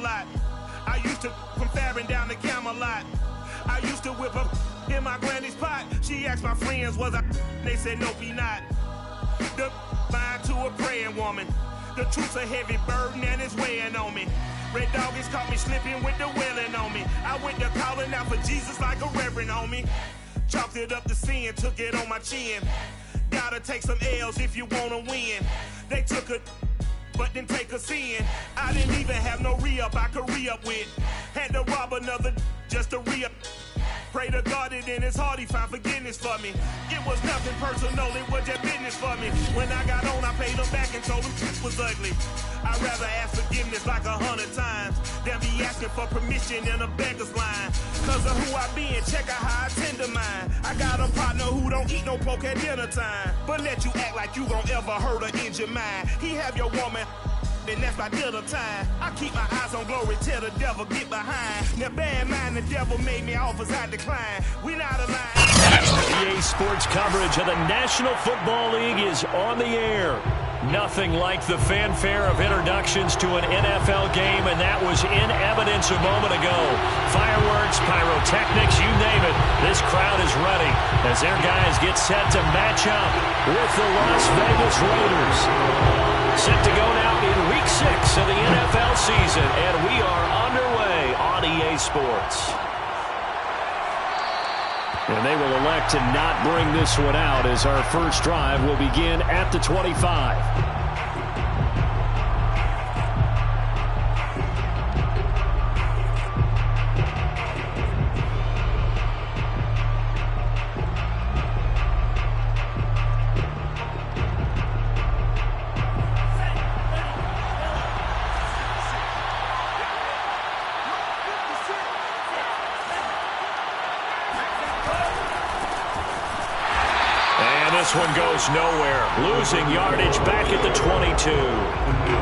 lot. I used to from Farron down to Camelot. I used to whip up in my granny's pot. She asked my friends, was I? They said, nope, he not. The line to a praying woman. The truth's a heavy burden and it's weighing on me. Red doggies caught me slipping with the wailing on me. I went to calling out for Jesus like a reverend homie. Chalked it up to sin, took it on my chin. Gotta take some L's if you wanna win. They took a but didn't take a sin. I didn't even have no re-up I could re-up with. Had to rob another just to re-up. Pray to God that in his heart he found forgiveness for me. It was nothing personal, it was just business for me. When I got on, I paid him back and told him was ugly. I'd rather ask forgiveness like 100 times than be asking for permission in a beggar's line. Cause of who I be and check out how I tend to mine. I got a partner who don't eat no pork at dinner time, but let you act like you gon' ever hurt or injure mine. He have your woman, and that's my dinner time. I keep my eyes on glory till the devil get behind. Now bad mind, the devil made me offers I decline. We not aligned. EA Sports coverage of the National Football League is on the air. Nothing like the fanfare of introductions to an NFL game, and that was in evidence a moment ago. Fireworks, pyrotechnics, you name it. This crowd is ready as their guys get set to match up with the Las Vegas Raiders. Set to go now in Week 6 of the NFL season, and we are underway on EA Sports. And they will elect to not bring this one out as our first drive will begin at the 25. This one goes nowhere. Losing yardage back at the 22.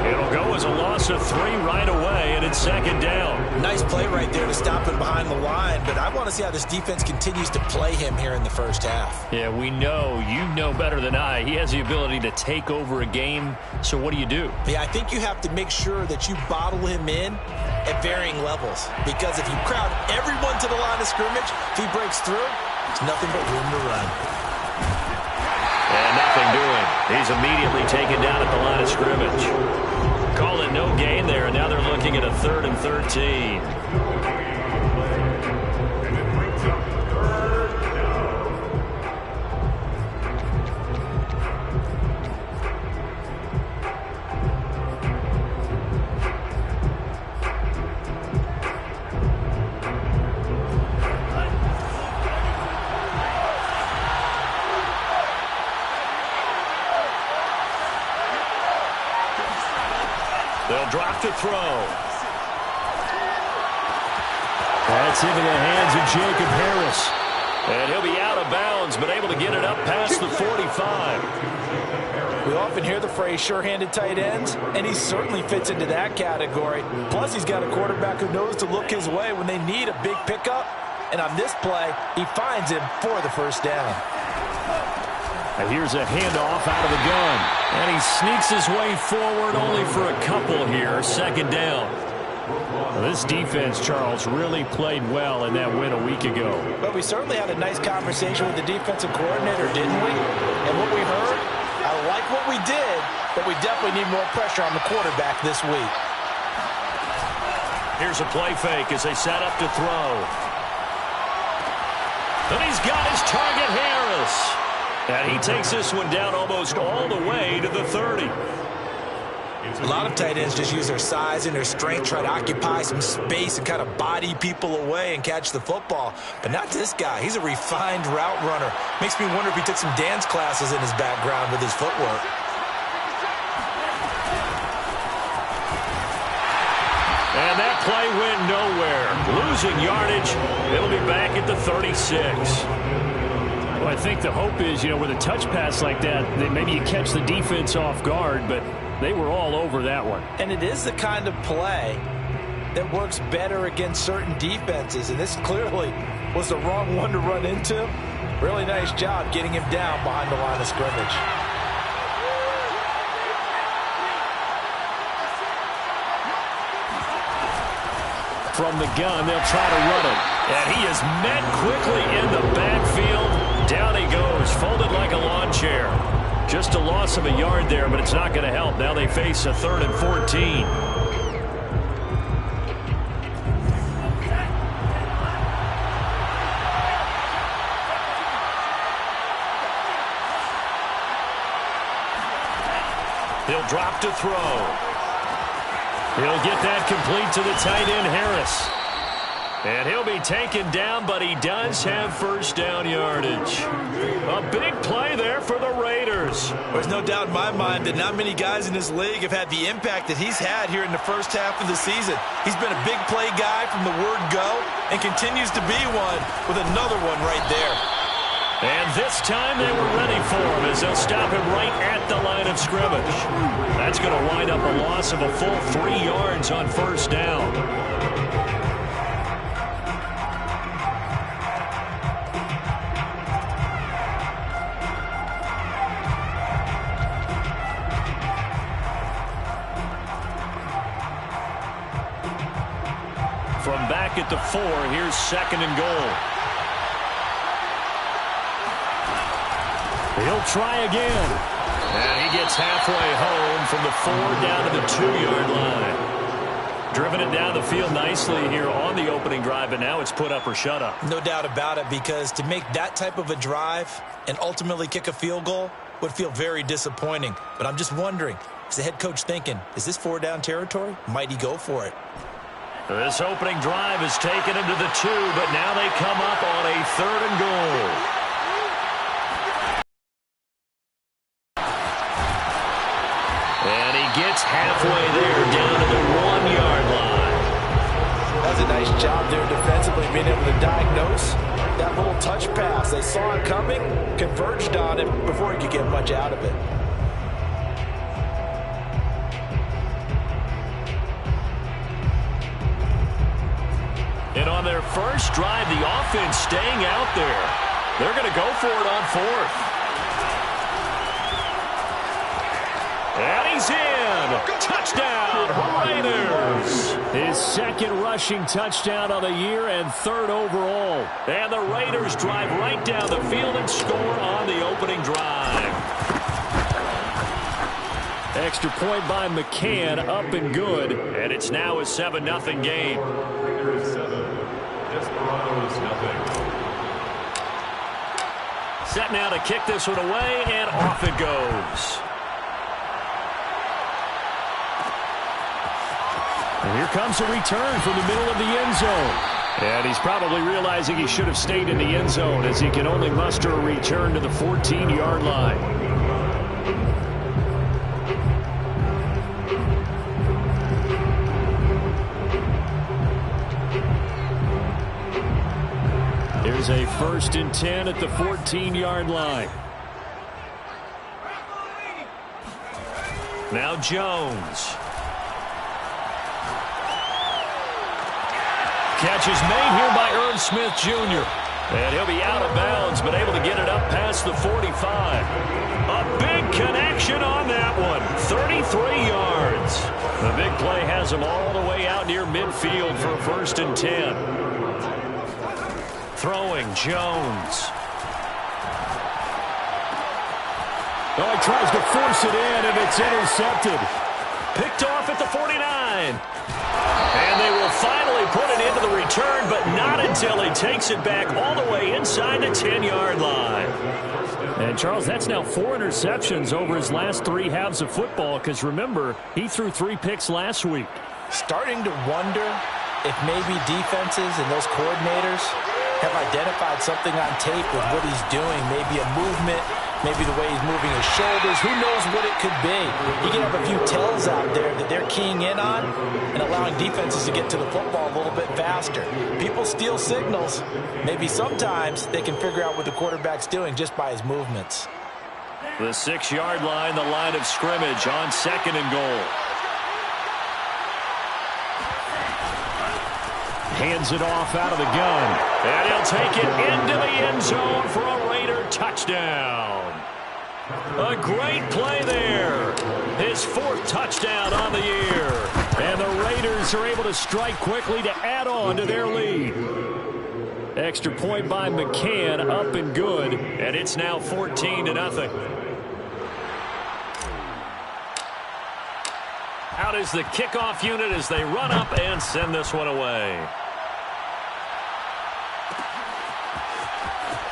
It'll go as a loss of 3 right away, and it's second down. Nice play right there to stop it behind the line, but I want to see how this defense continues to play him here in the first half. Yeah, we know. You know better than I. He has the ability to take over a game, so what do? Yeah, I think you have to make sure that you bottle him in at varying levels, because if you crowd everyone to the line of scrimmage, if he breaks through, there's nothing but room to run. And nothing doing. He's immediately taken down at the line of scrimmage. Call it no gain there, and now they're looking at a 3rd and 13. They'll drop to throw. That's into the hands of Jacob Harris. And he'll be out of bounds, but able to get it up past the 45. We often hear the phrase sure-handed tight ends, and he certainly fits into that category. Plus, he's got a quarterback who knows to look his way when they need a big pickup. And on this play, he finds him for the first down. And here's a handoff out of the gun. And he sneaks his way forward only for a couple here. Second down. Well, this defense, Charles, really played well in that win a week ago. But we certainly had a nice conversation with the defensive coordinator, didn't we? And what we heard, I like what we did, but we definitely need more pressure on the quarterback this week. Here's a play fake as they set up to throw. And he's got his target, Harris. And he takes this one down almost all the way to the 30. A lot of tight ends just use their size and their strength, try to occupy some space and kind of body people away and catch the football. But not this guy. He's a refined route runner. Makes me wonder if he took some dance classes in his background with his footwork. And that play went nowhere. Losing yardage. It'll be back at the 36. Well, I think the hope is, with a touch pass like that maybe you catch the defense off guard, but they were all over that one. And it is the kind of play that works better against certain defenses, and this clearly was the wrong one to run into. Really nice job getting him down behind the line of scrimmage. From the gun, they'll try to run it. And he is met quickly in the backfield. Down he goes, folded like a lawn chair. Just a loss of a yard there, but it's not going to help. Now they face a 3rd and 14. He'll drop to throw. He'll get that complete to the tight end, Harris. And he'll be taken down, but he does have first down yardage. A big play there for the Raiders. There's no doubt in my mind that not many guys in this league have had the impact that he's had here in the first half of the season. He's been a big play guy from the word go and continues to be one with another one right there. And this time they were ready for him as they'll stop him right at the line of scrimmage. That's going to wind up a loss of a full 3 yards on first down. From back at the 4, here's 2nd and goal. He'll try again. And he gets halfway home from the 4 down to the 2-yard line. Driven it down the field nicely here on the opening drive, but now it's put up or shut up. No doubt about it, because to make that type of a drive and ultimately kick a field goal would feel very disappointing. But I'm just wondering, is the head coach thinking, is this 4-down territory? Might he go for it? This opening drive is taken into the 2, but now they come up on a 3rd and goal. And he gets halfway there down to the 1-yard line. That was a nice job there defensively, being able to diagnose that little touch pass. They saw it coming, converged on it before he could get much out of it. And on their first drive, the offense staying out there. They're going to go for it on 4th. And he's in. Touchdown, Raiders. His 2nd rushing touchdown of the year and 3rd overall. And the Raiders drive right down the field and score on the opening drive. Extra point by McCann, up and good. And it's now a 7-0 game. Raiders 7, Desperados 0. Set now to kick this one away, and off it goes. And here comes a return from the middle of the end zone. And he's probably realizing he should have stayed in the end zone as he can only muster a return to the 14-yard line. Here's a 1st and 10 at the 14-yard line. Now Jones. Catch is made here by Irv Smith Jr. And he'll be out of bounds, but able to get it up past the 45. A big connection on that one. 33 yards. The big play has him all the way out near midfield for a 1st and 10. Throwing Jones. Oh, he tries to force it in, and it's intercepted. Picked off at the 49. And they will finally put it into the return, but not until he takes it back all the way inside the 10-yard line. And, Charles, that's now 4 interceptions over his last 3 halves of football, because, remember, he threw 3 picks last week. Starting to wonder if maybe defenses and those coordinators have identified something on tape with what he's doing, maybe a movement, maybe the way he's moving his shoulders. Who knows what it could be? You can have a few tells out there that they're keying in on and allowing defenses to get to the football a little bit faster. People steal signals. Maybe sometimes they can figure out what the quarterback's doing just by his movements. The 6-yard line, the line of scrimmage on 2nd and goal. Hands it off out of the gun. And he'll take it into the end zone for a Raider touchdown. A great play there. His 4th touchdown on the year. And the Raiders Raiders are able to strike quickly to add on to their lead. Extra point by McCann, up and good, and it's now 14-0. Out is the kickoff unit as they run up and send this one away.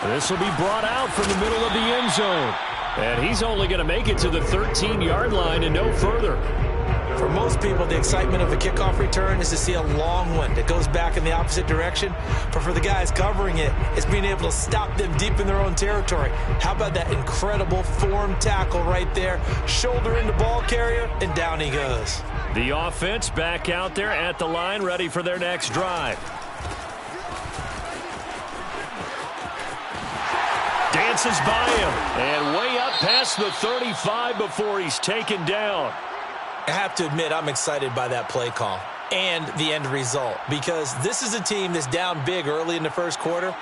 This will be brought out from the middle of the end zone. And he's only going to make it to the 13-yard line and no further. For most people, the excitement of a kickoff return is to see a long one that goes back in the opposite direction. But for the guys covering it, it's being able to stop them deep in their own territory. How about that incredible form tackle right there? Shoulder into ball carrier, and down he goes. The offense back out there at the line, ready for their next drive. Dances by him, and way up past the 35 before he's taken down. I have to admit, I'm excited by that play call and the end result, because this is a team that's down big early in the first quarter,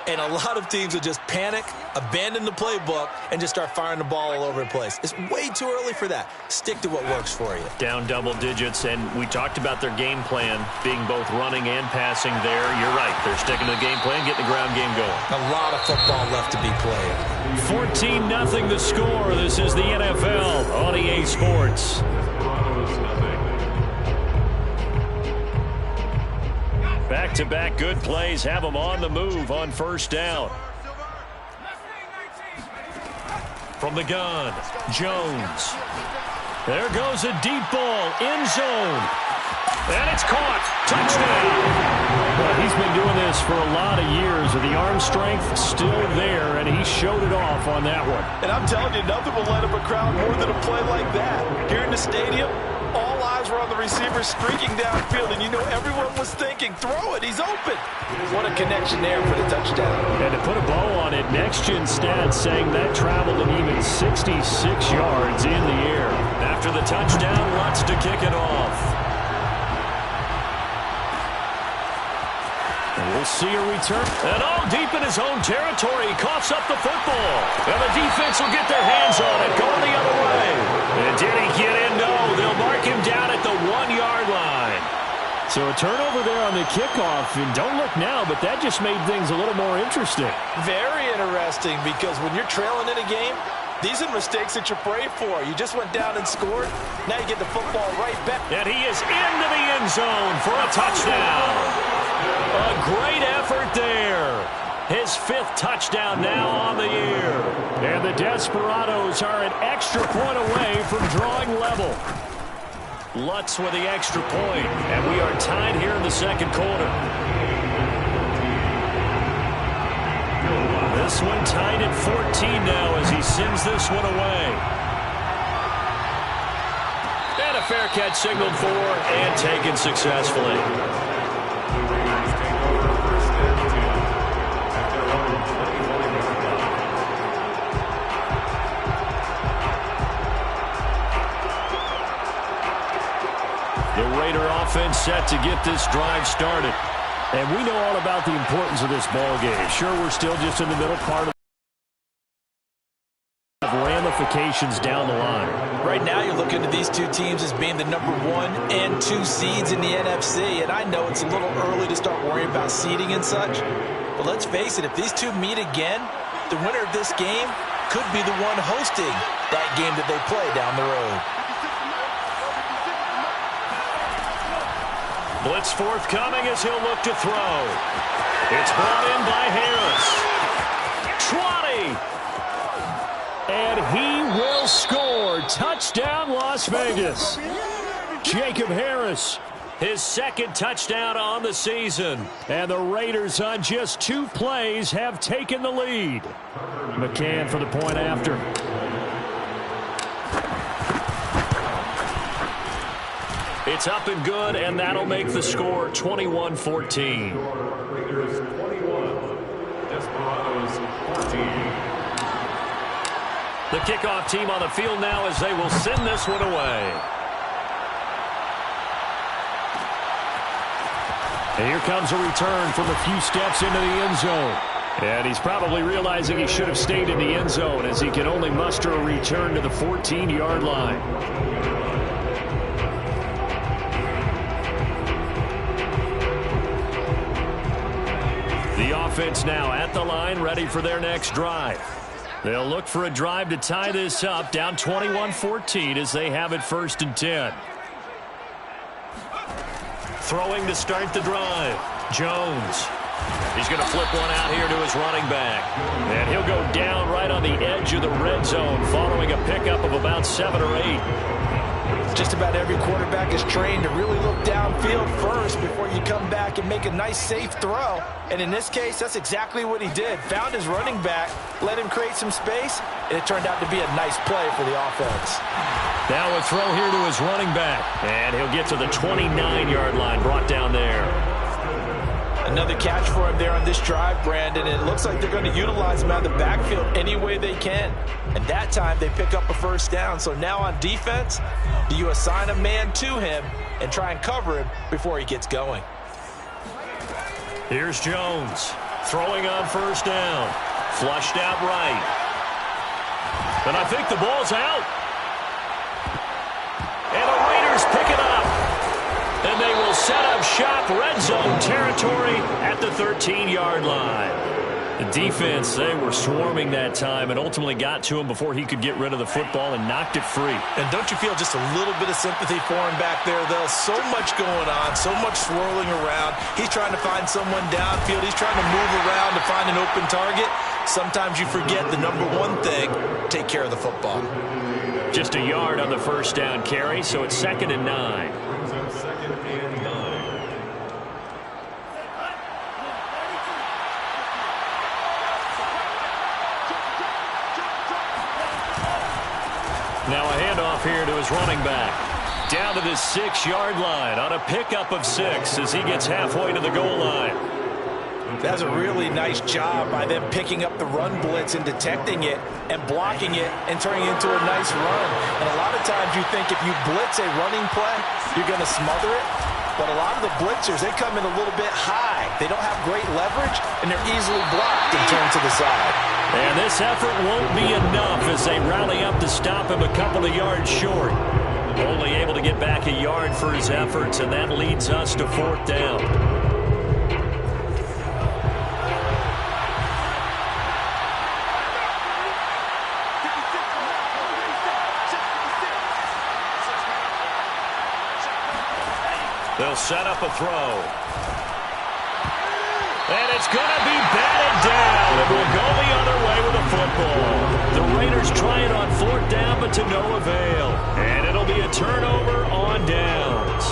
and a lot of teams will just panic, abandon the playbook, and just start firing the ball all over the place. It's way too early for that. Stick to what works for you. Down double digits, and we talked about their game plan being both running and passing there. You're right. They're sticking to the game plan, getting the ground game going. A lot of football left to be played. 14-0 the score. This is the NFL on EA Sports. Back-to-back good plays have them on the move on first down. From the gun, Jones. There goes a deep ball, end zone. And it's caught. Touchdown. Well, he's been doing this for a lot of years, with the arm strength still there, and he showed it off on that one. And I'm telling you, nothing will light up a crowd more than a play like that. Here in the stadium, all eyes were on the receiver streaking downfield, and you know everyone was thinking, throw it, he's open. What a connection there for the touchdown. And to put a bow on it, Next Gen Stats saying that traveled an even 66 yards in the air. After the touchdown, Lutz to kick it off. And we'll see a return. And all deep in his own territory, he coughs up the football. And the defense will get their hands on it, going the other way. And did he get in? No, they'll mark him down at the 1-yard line. So a turnover there on the kickoff, and don't look now, but that just made things a little more interesting. Very interesting, because when you're trailing in a game, these are mistakes that you pray for. You just went down and scored. Now you get the football right back. And he is into the end zone for a touchdown. A great effort there. His 5th touchdown now on the year. And the Desperados are an extra point away from drawing level. Lutz with the extra point, and we are tied here in the second quarter. This one tied at 14 now as he sends this one away. And a fair catch signaled for and taken successfully. The Raider offense set to get this drive started. And we know all about the importance of this ball game. Sure, we're still just in the middle part of ramifications down the line. Right now, you're looking at these two teams as being the number 1 and 2 seeds in the NFC. And I know it's a little early to start worrying about seeding and such. But let's face it, if these two meet again, the winner of this game could be the one hosting that game that they play down the road. Blitz forthcoming as he'll look to throw. It's brought in by Harris. 20. And he will score. Touchdown, Las Vegas. Jacob Harris, his 2nd touchdown on the season. And the Raiders on just 2 plays have taken the lead. McCann for the point after. It's up and good, and that'll make the score 21-14. Raiders 21, Desperados 14. The kickoff team on the field now as they will send this one away. And here comes a return from a few steps into the end zone. And he's probably realizing he should have stayed in the end zone as he can only muster a return to the 14-yard line. offense now at the line, ready for their next drive. They'll look for a drive to tie this up, down 21-14 as they have it 1st and 10. Throwing to start the drive. Jones. He's going to flip one out here to his running back. And he'll go down right on the edge of the red zone following a pickup of about 7 or 8. Just about every quarterback is trained to really look downfield first before you come back and make a nice, safe throw. And in this case, that's exactly what he did. Found his running back, let him create some space, and it turned out to be a nice play for the offense. Now a throw here to his running back. And he'll get to the 29-yard line, brought down there. Another catch for him there on this drive, Brandon. And it looks like they're going to utilize him out of the backfield any way they can. And that time they pick up a 1st down. So now on defense, do you assign a man to him and try and cover him before he gets going? Here's Jones throwing on 1st down. Flushed out right. And I think the ball's out. And the Raiders pick it up. And they will set up shop, red zone territory at the 13-yard line. The defense, they were swarming that time and ultimately got to him before he could get rid of the football and knocked it free. And don't you feel just a little bit of sympathy for him back there, though? So much going on, so much swirling around. He's trying to find someone downfield. He's trying to move around to find an open target. Sometimes you forget the number one thing, take care of the football. Just a yard on the 1st down carry, so it's 2nd and 9. Now a handoff here to his running back. Down to the 6-yard line on a pickup of 6 as he gets halfway to the goal line. That's a really nice job by them picking up the run blitz and detecting it and blocking it and turning it into a nice run. And a lot of times you think if you blitz a running play, you're going to smother it. But a lot of the blitzers, they come in a little bit high. They don't have great leverage, and they're easily blocked and turned to the side. And this effort won't be enough as they rally up to stop him a couple of yards short. Only able to get back a yard for his efforts, and that leads us to 4th down. They'll set up a throw. And it's going to be batted down. It will go the other way with the football. The Raiders try it on 4th down, but to no avail. And it'll be a turnover on downs.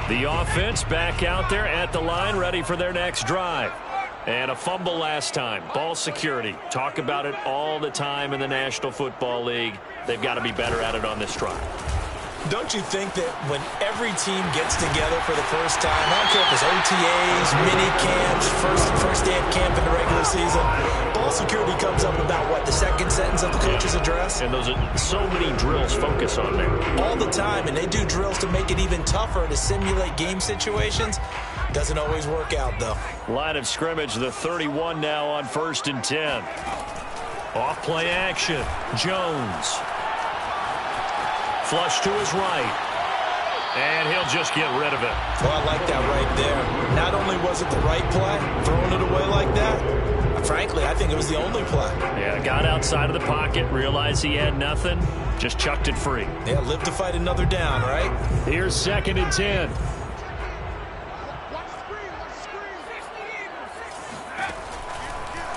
The offense back out there at the line, ready for their next drive. And a fumble last time. Ball security. Talk about it all the time in the National Football League. They've got to be better at it on this drive. Don't you think that when every team gets together for the first time, I don't care if it's OTAs, mini camps, first day of camp in the regular season, ball security comes up about, what, the 2nd sentence of the coach's address? And those are so many drills focus on there. All the time, and they do drills to make it even tougher to simulate game situations. Doesn't always work out, though. Line of scrimmage, the 31 now on 1st and 10. Off play action. Jones. Flush to his right. And he'll just get rid of it. Well, I like that right there. Not only was it the right play, throwing it away like that, frankly, I think it was the only play. Yeah, got outside of the pocket, realized he had nothing, just chucked it free. Yeah, live to fight another down, right? Here's 2nd and 10.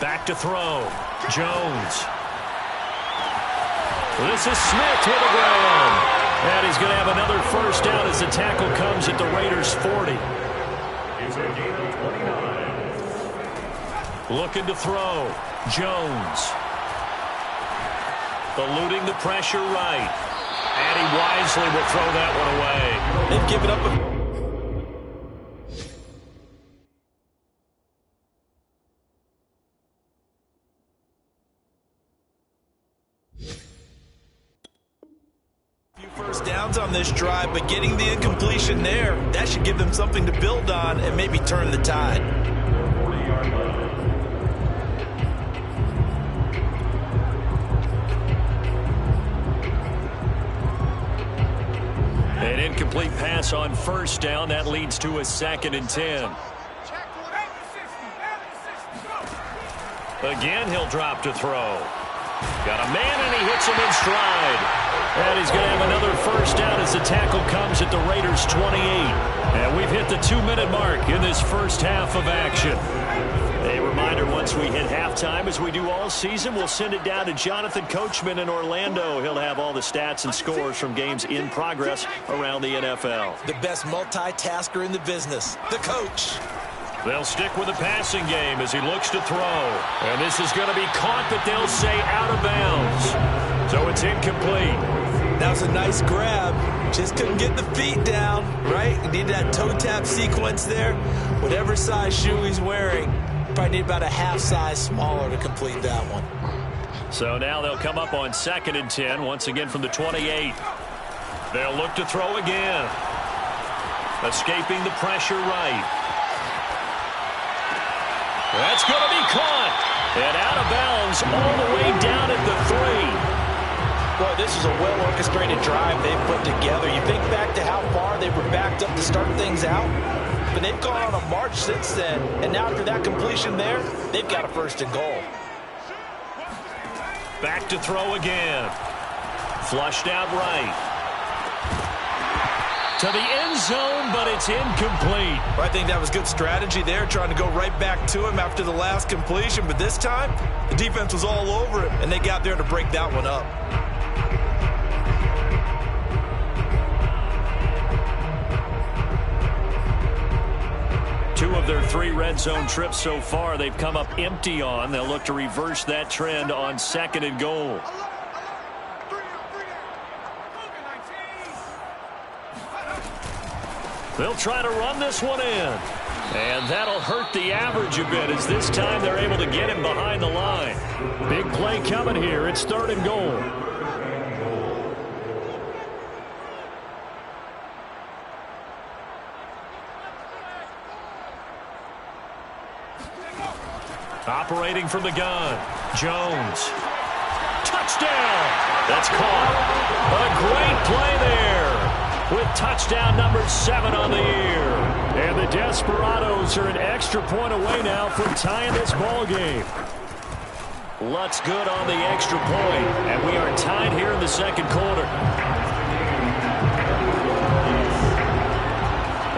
Back to throw. Jones. This is Smith to the ground. And he's going to have another 1st down as the tackle comes at the Raiders' 40. Looking to throw. Jones. Eluding the pressure right. And he wisely will throw that one away. They've given up a first downs on this drive, but getting the incompletion there, that should give them something to build on and maybe turn the tide. An incomplete pass on 1st down. That leads to a 2nd and 10. Again, he'll drop to throw. Got a man, and he hits him in stride. And he's going to have another first down as the tackle comes at the Raiders' 28. And we've hit the 2-minute mark in this first half of action. A reminder, once we hit halftime, as we do all season, we'll send it down to Jonathan Coachman in Orlando. He'll have all the stats and scores from games in progress around the NFL. The best multitasker in the business, the coach. They'll stick with the passing game as he looks to throw. And this is going to be caught, but they'll say out of bounds. So it's incomplete. That was a nice grab. Just couldn't get the feet down, right? You need that toe tap sequence there. Whatever size shoe he's wearing, probably need about a half size smaller to complete that one. So now they'll come up on 2nd and 10, once again from the 28. They'll look to throw again. Escaping the pressure right. That's going to be caught. And out of bounds all the way down at the 3. Boy, this is a well-orchestrated drive they've put together. You think back to how far they were backed up to start things out, but they've gone on a march since then, and now after that completion there, they've got a 1st and goal. Back to throw again. Flushed out right. To the end zone, but it's incomplete. Well, I think that was good strategy there, trying to go right back to him after the last completion, but this time, the defense was all over him, and they got there to break that one up. Two of their 3 red zone trips so far, they've come up empty on. They'll look to reverse that trend on 2nd and goal. They'll try to run this one in. And that'll hurt the average a bit, as this time they're able to get him behind the line. Big play coming here. It's 3rd and goal. Operating from the gun, Jones. Touchdown! That's caught. A great play there, with touchdown number 7 on the year. And the Desperados are an extra point away now from tying this ball game. Lutz good on the extra point, and we are tied here in the 2nd quarter.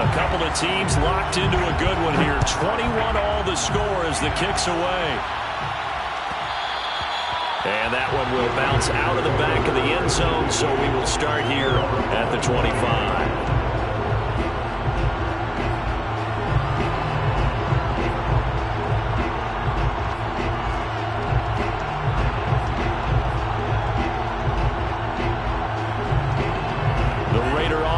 A couple of teams locked into a good one here. 21 all the score as the kick's away. And that one will bounce out of the back of the end zone, so we will start here at the 25.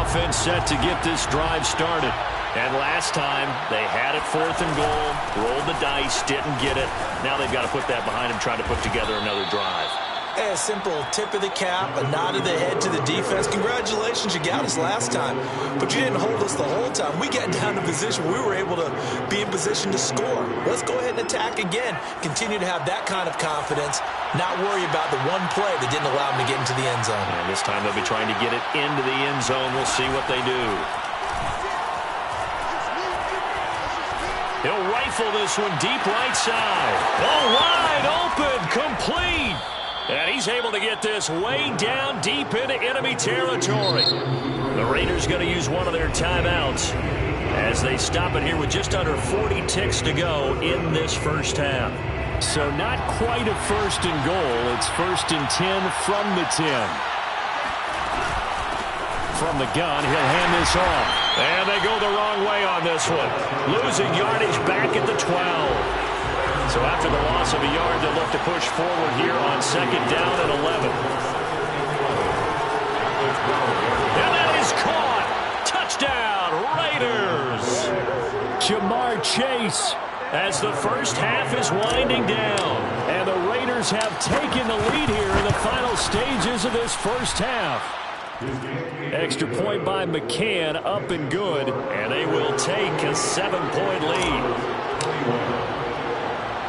Offense set to get this drive started. And last time, they had it 4th and goal, rolled the dice, didn't get it. Now they've got to put that behind them, try to put together another drive. A simple tip of the cap, a nod of the head to the defense. Congratulations, you got us last time, but you didn't hold us the whole time. We got down to position where we were able to be in position to score. Let's go ahead and attack again. Continue to have that kind of confidence, not worry about the one play that didn't allow them to get into the end zone. And this time they'll be trying to get it into the end zone. We'll see what they do. He'll rifle this one deep right side. Oh, wide open, complete. And he's able to get this way down deep into enemy territory. The Raiders going to use one of their timeouts as they stop it here with just under 40 ticks to go in this first half. So not quite a 1st and goal. It's 1st and 10 from the 10. From the gun, he'll hand this off. And they go the wrong way on this one. Losing yardage back at the 12. So after the loss of a yard, they'll look to push forward here on 2nd down and 11. And that is caught. Touchdown, Raiders. Jamar Chase, as the first half is winding down. And the Raiders have taken the lead here in the final stages of this first half. Extra point by McCann, up and good. And they will take a 7-point lead.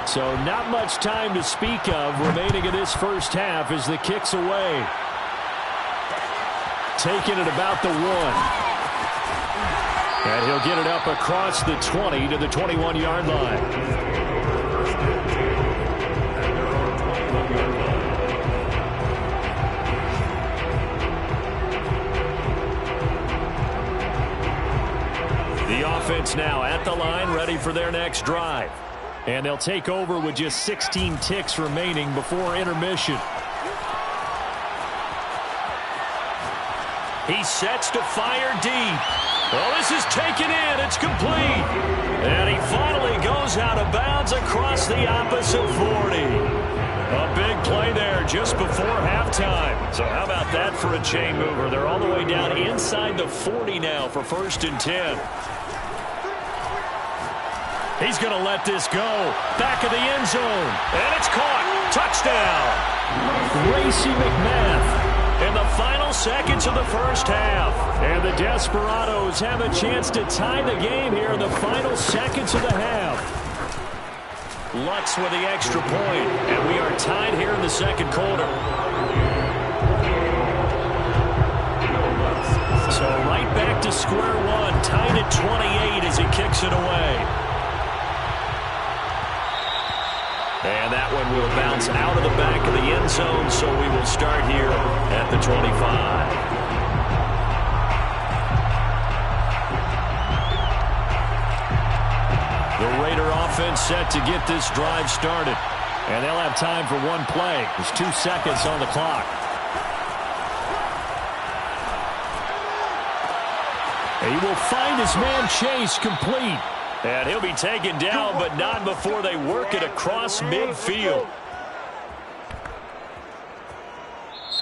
So not much time to speak of remaining in this first half as the kick's away. Taking it about the 1. And he'll get it up across the 20 to the 21-yard line. The offense now at the line, ready for their next drive. And they'll take over with just 16 ticks remaining before intermission. He sets to fire deep. Well, this is taken in. It's complete. And he finally goes out of bounds across the opposite 40. A big play there just before halftime. So how about that for a chain mover? They're all the way down inside the 40 now for 1st and 10. He's going to let this go. Back of the end zone. And it's caught. Touchdown. Gracie McMath in the final seconds of the first half. And the Desperados have a chance to tie the game here in the final seconds of the half. Lutz with the extra point. And we are tied here in the second quarter. So right back to square one. Tied at 28 as he kicks it away. And that one will bounce out of the back of the end zone, so we will start here at the 25. The Raider offense set to get this drive started. And they'll have time for one play. There's 2 seconds on the clock. And he will find his man Chase complete. And he'll be taken down, but not before they work it across midfield.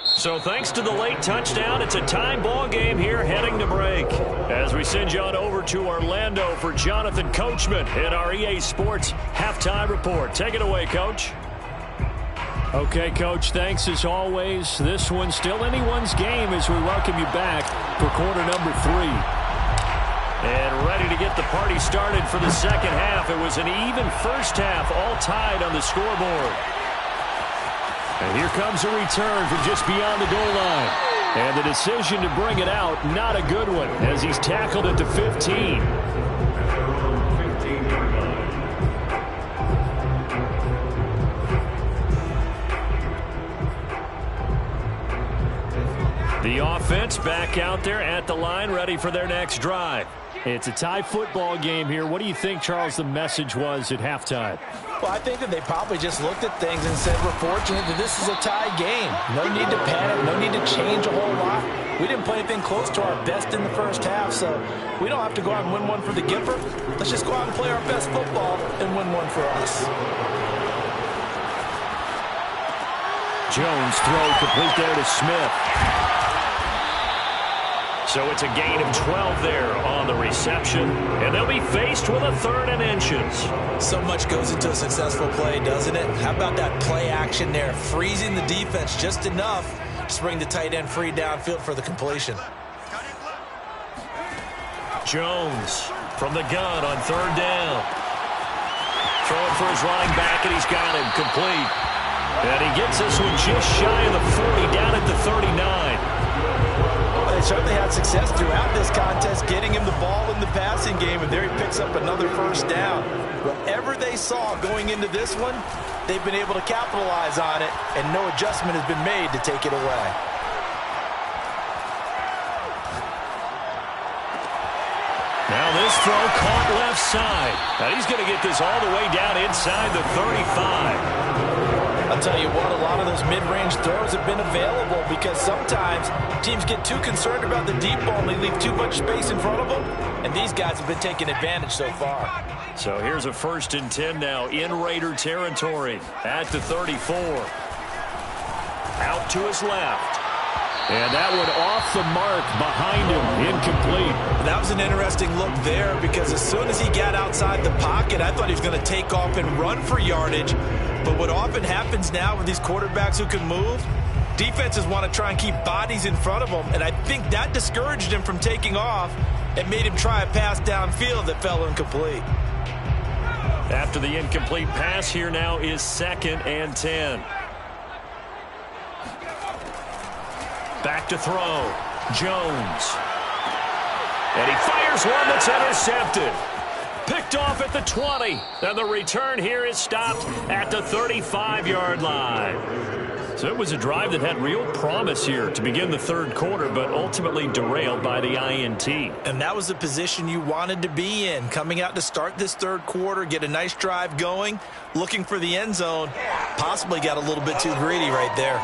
So thanks to the late touchdown, it's a tie ball game here heading to break. As we send you on over to Orlando for Jonathan Coachman in our EA Sports Halftime Report. Take it away, Coach. Okay, Coach, thanks as always. This one's still anyone's game as we welcome you back for quarter number 3. And ready to get the party started for the second half. It was an even first half, all tied on the scoreboard. And here comes a return from just beyond the goal line. And the decision to bring it out, not a good one, as he's tackled at the 15. The offense back out there at the line, ready for their next drive. It's a tie football game here. What do you think, Charles, the message was at halftime? Well, I think that they probably just looked at things and said, we're fortunate that this is a tie game. No need to panic, no need to change a whole lot. We didn't play anything close to our best in the first half, so we don't have to go out and win one for the Gipper. Let's just go out and play our best football and win one for us. Jones throw complete there to Smith. So it's a gain of 12 there on the reception. And they'll be faced with a 3rd and inches. So much goes into a successful play, doesn't it? How about that play action there? Freezing the defense just enough to bring the tight end free downfield for the completion. Jones from the gun on 3rd down. Throwing for his running back, and he's got him complete. And he gets this one just shy of the 40, down at the 39. They certainly had success throughout this contest, getting him the ball in the passing game, and there he picks up another first down. Whatever they saw going into this one, they've been able to capitalize on it, and no adjustment has been made to take it away. Now this throw caught left side. And he's going to get this all the way down inside the 35. I'll tell you what, a lot of those mid-range throws have been available because sometimes teams get too concerned about the deep ball and they leave too much space in front of them, and these guys have been taking advantage so far. So here's a 1st and 10 now in Raider territory at the 34. Out to his left. And that one off the mark behind him, incomplete. That was an interesting look there because as soon as he got outside the pocket, I thought he was going to take off and run for yardage. But what often happens now with these quarterbacks who can move, defenses want to try and keep bodies in front of them, and I think that discouraged him from taking off and made him try a pass downfield that fell incomplete. After the incomplete pass, here now is 2nd and 10. Back to throw. Jones. And he fires one that's intercepted. Picked off at the 20. And the return here is stopped at the 35-yard line. So it was a drive that had real promise here to begin the third quarter, but ultimately derailed by the INT. And that was the position you wanted to be in, coming out to start this third quarter, get a nice drive going, looking for the end zone. Possibly got a little bit too greedy right there.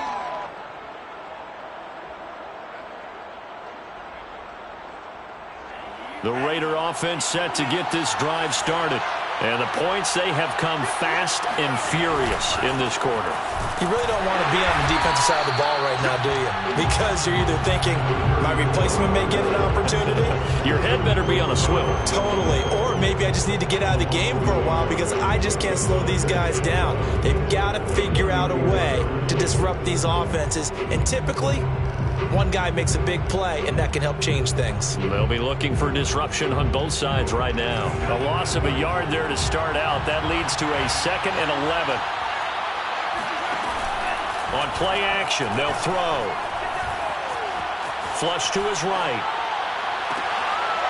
The Raider offense set to get this drive started. And the points, they have come fast and furious in this quarter. You really don't want to be on the defensive side of the ball right now, do you? Because you're either thinking, my replacement may get an opportunity. Your head better be on a swivel. Totally. Or maybe I just need to get out of the game for a while because I just can't slow these guys down. They've got to figure out a way to disrupt these offenses. And typically, one guy makes a big play, and that can help change things. They'll be looking for disruption on both sides right now. A loss of a yard there to start out. That leads to a 2nd and 11. On play action, they'll throw. Flush to his right.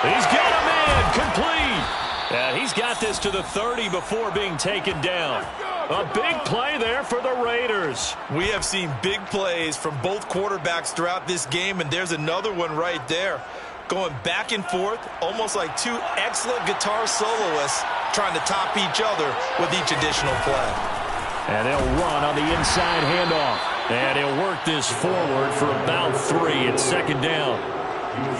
He's got a man, complete. And he's got this to the 30 before being taken down. A big play there for the Raiders. We have seen big plays from both quarterbacks throughout this game, and there's another one right there. Going back and forth, almost like two excellent guitar soloists trying to top each other with each additional play. And they'll run on the inside handoff. And he'll work this forward for about 3. It's 2nd down.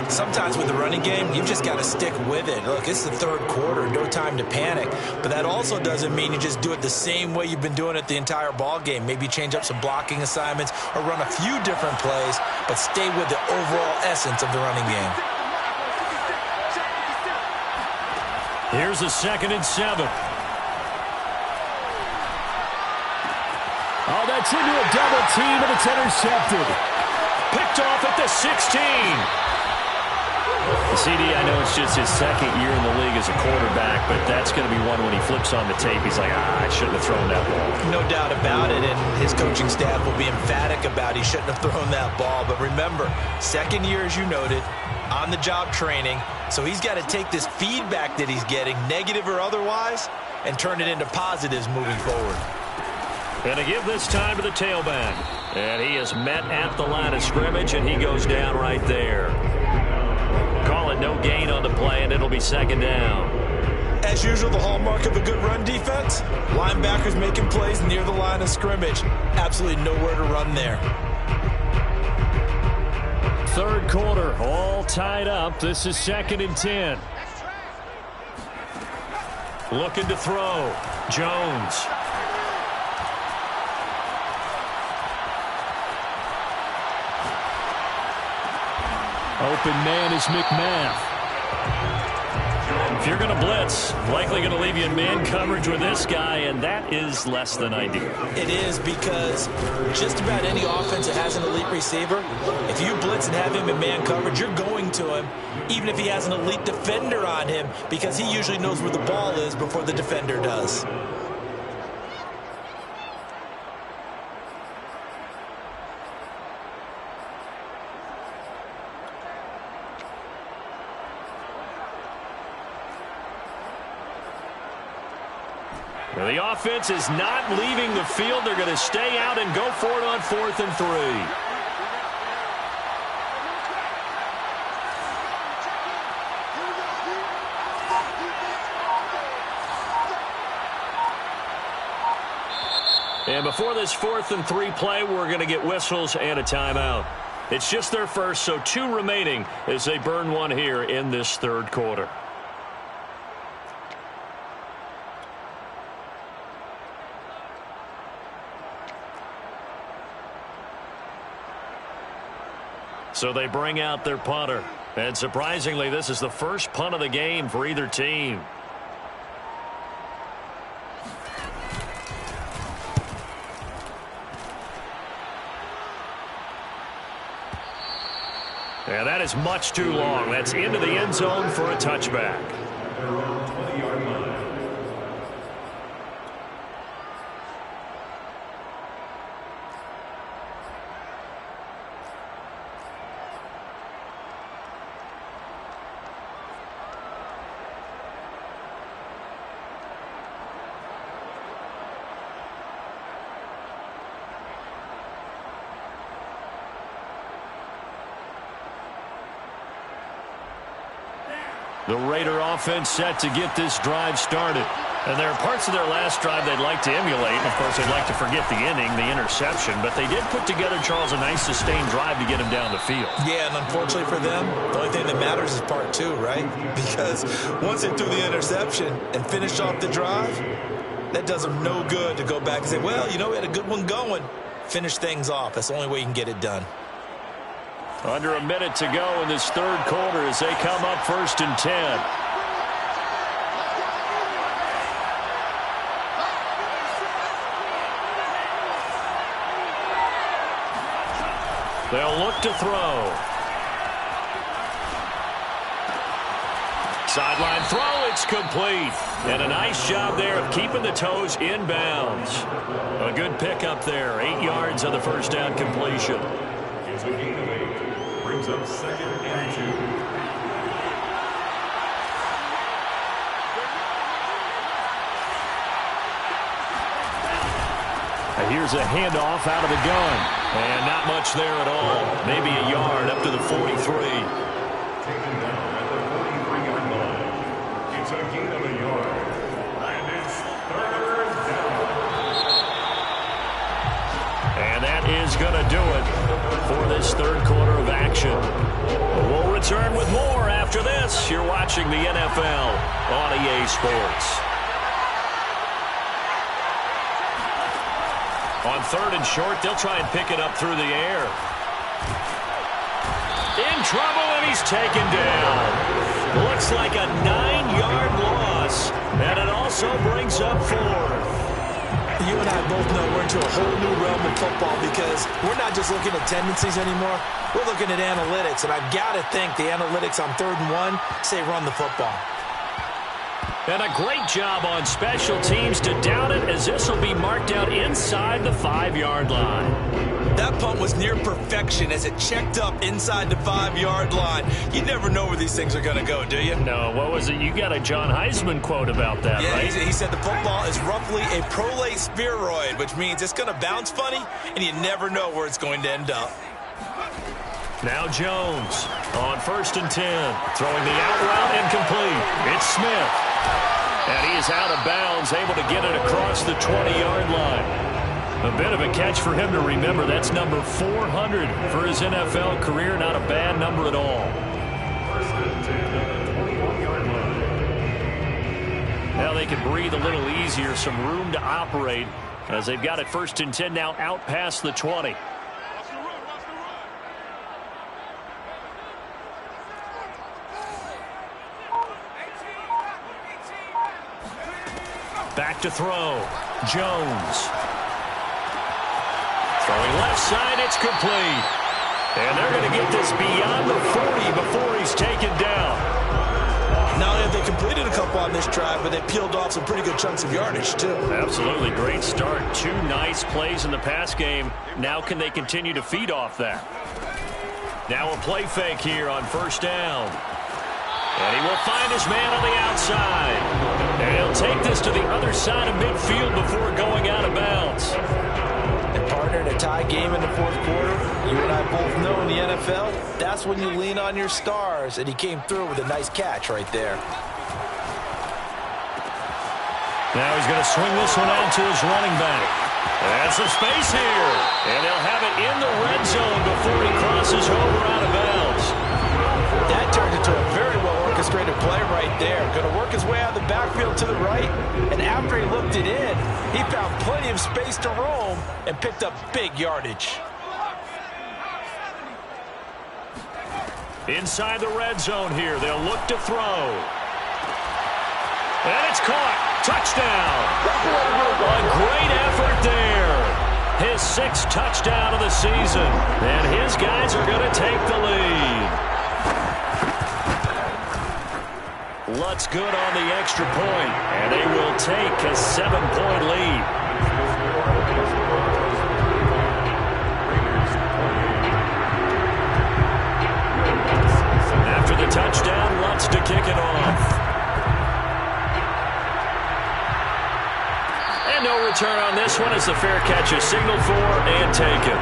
Sometimes with the running game, you've just got to stick with it. Look, it's the third quarter, no time to panic. But that also doesn't mean you just do it the same way you've been doing it the entire ball game. Maybe change up some blocking assignments or run a few different plays, but stay with the overall essence of the running game. Here's a 2nd and 7. Oh, that's into a double team, and it's intercepted. Picked off at the 16. CD, I know it's just his 2nd year in the league as a quarterback, but that's going to be one when he flips on the tape. He's like, I shouldn't have thrown that ball. No doubt about it, and his coaching staff will be emphatic about he shouldn't have thrown that ball. But remember, 2nd year, as you noted, on-the-job training, so he's got to take this feedback that he's getting, negative or otherwise, and turn it into positives moving forward. And to give this time to the tailback. And he is met at the line of scrimmage, and he goes down right there. Call it no gain on the play, and it'll be 2nd down. As usual, the hallmark of a good run defense, linebackers making plays near the line of scrimmage. Absolutely nowhere to run there. Third quarter, all tied up. This is 2nd and 10. Looking to throw. Jones. Open man is McMath. If you're going to blitz, likely going to leave you in man coverage with this guy, and that is less than ideal. It is because just about any offense that has an elite receiver, if you blitz and have him in man coverage, you're going to him, even if he has an elite defender on him, because he usually knows where the ball is before the defender does. Well, the offense is not leaving the field. They're going to stay out and go for it on 4th and 3. And before this 4th and 3 play, we're going to get whistles and a timeout. It's just their first, so 2 remaining as they burn one here in this third quarter. So they bring out their punter. And surprisingly, this is the first punt of the game for either team. And that is much too long. That's into the end zone for a touchback. The Raider offense set to get this drive started. And there are parts of their last drive they'd like to emulate. And, of course, they'd like to forget the inning, the interception. But they did put together, Charles, a nice sustained drive to get him down the field. Yeah, and unfortunately for them, the only thing that matters is part two, right? Because once they threw the interception and finished off the drive, that does them no good to go back and say, well, you know, we had a good one going. Finish things off. That's the only way you can get it done. Under a minute to go in this third quarter as they come up 1st and 10. They'll look to throw. Sideline throw, it's complete. And a nice job there of keeping the toes in bounds. A good pickup there. 8 yards on the first down completion. It's a gain of 8. Brings up 2nd and 2. Here's a handoff out of the gun. And not much there at all. Maybe a yard up to the 43. Taken down at the 43-yard line. It's a gain of a yard. And it's 3rd down. And that is going to do it for this third quarter of action. We'll return with more after this. You're watching the NFL on EA Sports. On 3rd and short, they'll try and pick it up through the air. In trouble, and he's taken down. Looks like a 9-yard loss, and it also brings up 4th. You and I both know we're into a whole new realm of football because we're not just looking at tendencies anymore. We're looking at analytics, and I've got to think the analytics on 3rd and 1 say run the football. And a great job on special teams to down it as this will be marked out inside the 5-yard line. That punt was near perfection as it checked up inside the 5-yard line. You never know where these things are going to go, do you? No, what was it? You got a John Heisman quote about that, yeah, right? He said the football is roughly a prolate spheroid, which means it's going to bounce funny, and you never know where it's going to end up. Now Jones on 1st and 10. Throwing the out route incomplete. It's Smith. And he is out of bounds, able to get it across the 20-yard line. A bit of a catch for him to remember. That's number 400 for his NFL career. Not a bad number at all. 1st and 10 at the 21-yard line. Now they can breathe a little easier, some room to operate as they've got it 1st and 10 now out past the 20. Back to throw. Jones. Throwing left side, it's complete. And they're going to get this beyond the 40 before he's taken down. Not only have they completed a couple on this drive, but they peeled off some pretty good chunks of yardage, too. Absolutely. Great start. 2 nice plays in the pass game. Now can they continue to feed off that? Now a play fake here on 1st down. And he will find his man on the outside. And he'll take this to the other side of midfield before going out of bounds. And partner, in a tie game in the 4th quarter, you and I both know in the NFL, that's when you lean on your stars. And he came through with a nice catch right there. Now he's going to swing this one out to his running back. And some space here. And he'll have it in the red zone before he crosses over out of bounds. That turned into a very well-orchestrated play right there. Going to work his way out of the backfield to the right, and after he looked it in, he found plenty of space to roam and picked up big yardage. Inside the red zone here, they'll look to throw. And it's caught. Touchdown. A great effort there. His 6th touchdown of the season, and his guys are going to take the lead. Lutz good on the extra point, and they will take a 7-point lead. After the touchdown, Lutz to kick it off. And no return on this one as the fair catch is signaled for and taken.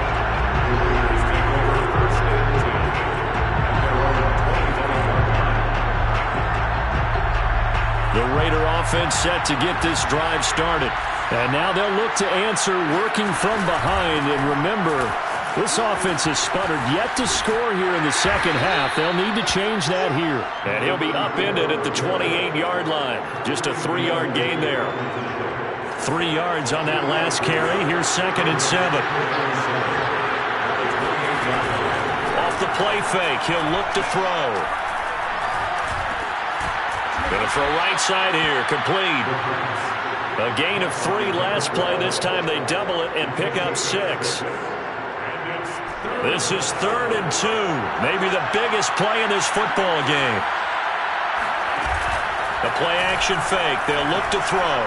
The Raider offense set to get this drive started. And now they'll look to answer working from behind. And remember, this offense has sputtered yet to score here in the second half. They'll need to change that here. And he'll be upended at the 28-yard line. Just a 3-yard gain there. 3 yards on that last carry. Here's 2nd and 7. Off the play fake, he'll look to throw. Going to throw right side here, complete. A gain of 3 last play. This time they double it and pick up 6. This is 3rd and 2. Maybe the biggest play in this football game. The play action fake. They'll look to throw.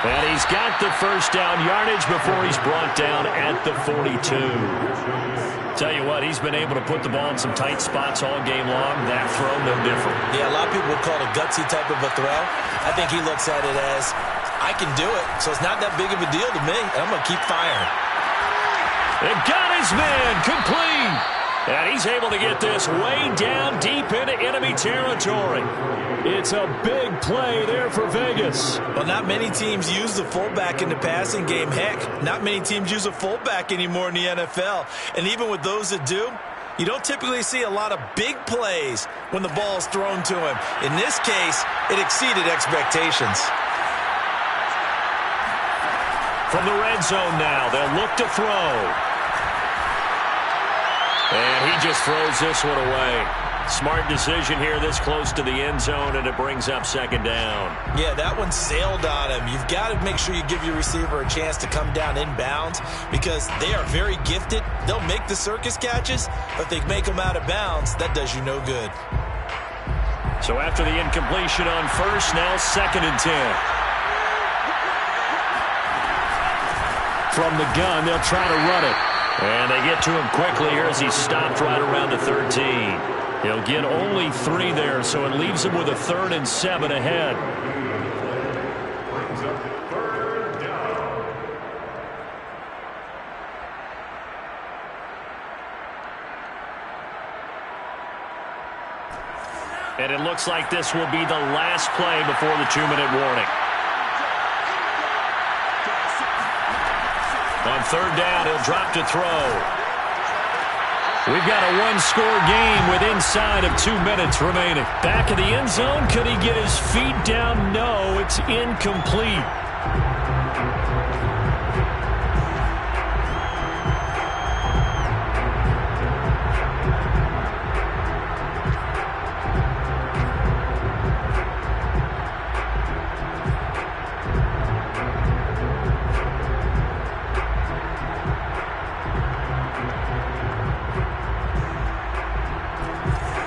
And he's got the first down yardage before he's brought down at the 42. Tell you what, he's been able to put the ball in some tight spots all game long. That throw, no different. Yeah, a lot of people would call it a gutsy type of a throw. I think he looks at it as, I can do it, so it's not that big of a deal to me, and I'm going to keep firing. And got his man, complete. And he's able to get this way down deep into enemy territory. It's a big play there for Vegas. Well, not many teams use the fullback in the passing game. Heck, not many teams use a fullback anymore in the NFL. And even with those that do, you don't typically see a lot of big plays when the ball is thrown to him. In this case, it exceeded expectations. From the red zone now, they'll look to throw. And he just throws this one away. Smart decision here this close to the end zone, and it brings up 2nd down. Yeah, that one sailed on him. You've got to make sure you give your receiver a chance to come down inbounds because they are very gifted. They'll make the circus catches, but if they make them out of bounds, that does you no good. So after the incompletion on first, now 2nd and 10. From the gun, they'll try to run it. And they get to him quickly here as he's stopped right around the 13. He'll get only 3 there, so it leaves him with a 3rd and 7 ahead. Brings up 3rd down. And it looks like this will be the last play before the 2-minute warning. On 3rd down, he'll drop to throw. We've got a 1-score game with inside of 2 minutes remaining. Back in the end zone, could he get his feet down? No, it's incomplete.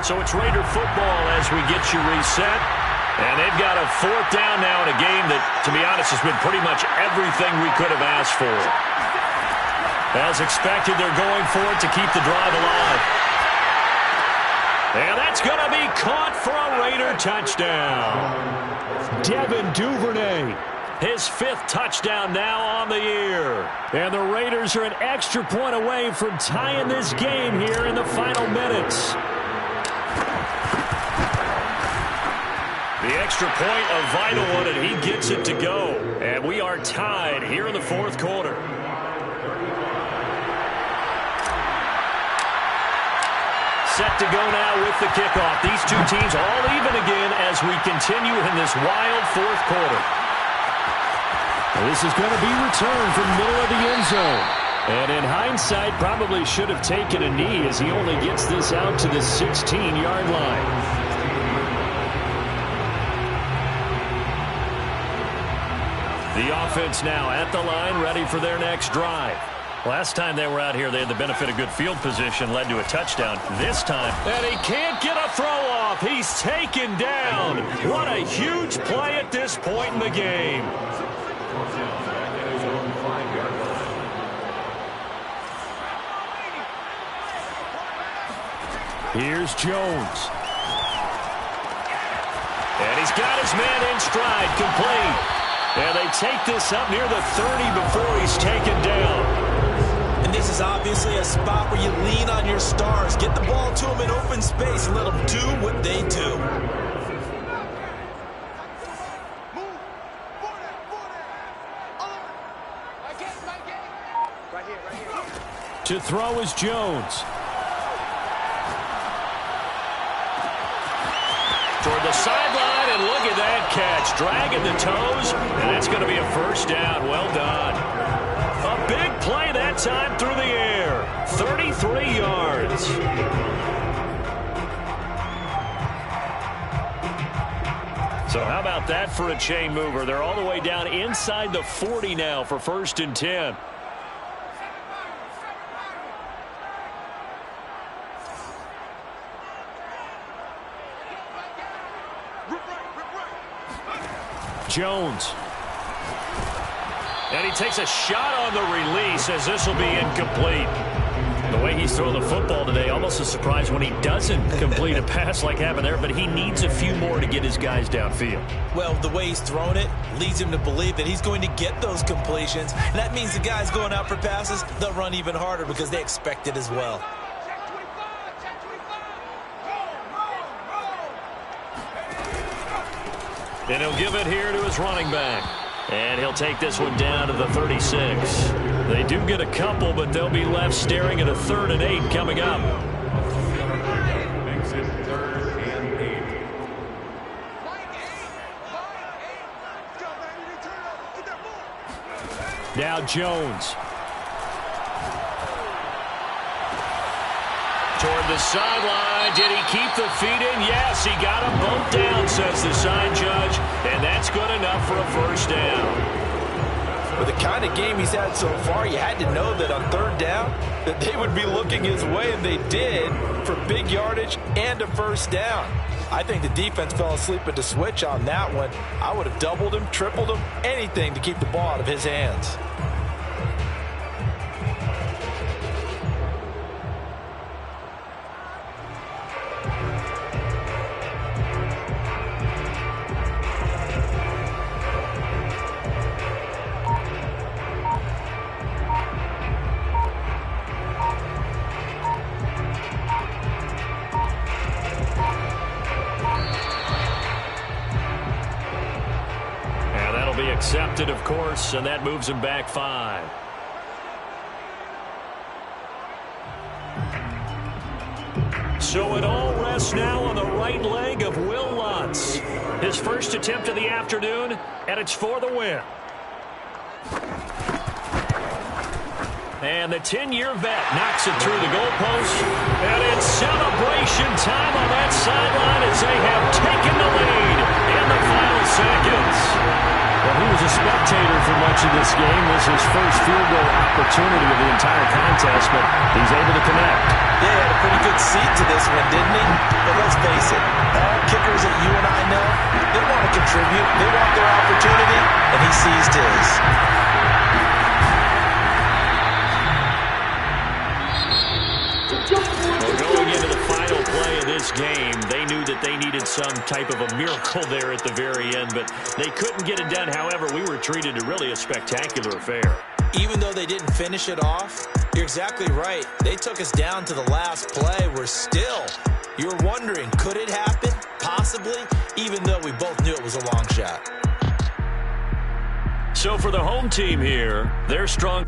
So it's Raider football as we get you reset. And they've got a 4th down now in a game that, to be honest, has been pretty much everything we could have asked for. As expected, they're going for it to keep the drive alive. And that's going to be caught for a Raider touchdown. Devin Duvernay, his 5th touchdown now on the year. And the Raiders are an extra point away from tying this game here in the final minutes. The extra point, a vital one, and he gets it to go. And we are tied here in the 4th quarter. Set to go now with the kickoff. These two teams all even again as we continue in this wild 4th quarter. This is going to be returned from the middle of the end zone. And in hindsight, probably should have taken a knee as he only gets this out to the 16-yard line. The offense now at the line, ready for their next drive. Last time they were out here, they had the benefit of good field position, led to a touchdown. This time, and he can't get a throw off. He's taken down. What a huge play at this point in the game. Here's Jones. And he's got his man in stride, complete. And they take this up near the 30 before he's taken down. And this is obviously a spot where you lean on your stars. Get the ball to them in open space and let them do what they do. To throw is Jones. Toward the sideline, and look at that catch. Dragging the toes, and that's going to be a first down. Well done. A big play that time through the air. 33 yards. So how about that for a chain mover? They're all the way down inside the 40 now for 1st and 10. Jones. And he takes a shot on the release as this will be incomplete. The way he's throwing the football today, almost a surprise when he doesn't complete a pass like happened there, but he needs a few more to get his guys downfield. Well, the way he's thrown it leads him to believe that he's going to get those completions. And that means the guys going out for passes, they'll run even harder because they expect it as well. And he'll give it here to his running back. And he'll take this one down to the 36. They do get a couple, but they'll be left staring at a 3rd and 8 coming up. Makes it 3rd and 8. Now Jones. Toward the sideline. Did he keep the feet in? Yes, he got them both down, says the side judge. And that's good enough for a first down. With the kind of game he's had so far, you had to know that on 3rd down that they would be looking his way, and they did, for big yardage and a first down. I think the defense fell asleep at the switch on that one. I would have doubled him, tripled him, anything to keep the ball out of his hands. Accepted, of course, and that moves him back 5. So it all rests now on the right leg of Will Lutz. His first attempt of the afternoon, and it's for the win. And the 10-year vet knocks it through the goalpost. And it's celebration time on that sideline as they have taken the lead in the final seconds. Well, he was a spectator for much of this game. This is his first field goal opportunity of the entire contest, but he's able to connect. Yeah, he had a pretty good seat to this one, didn't he? But let's face it, all kickers that you and I know, they want to contribute. They want their opportunity, and he seized his. Going into the final play of this game, they knew that they needed some type of a miracle there at the very end, but they couldn't get it done. However, we were treated to really a spectacular affair. Even though they didn't finish it off, you're exactly right. They took us down to the last play. We're still, you're wondering, could it happen? Possibly, even though we both knew it was a long shot. So for the home team here, they're strong.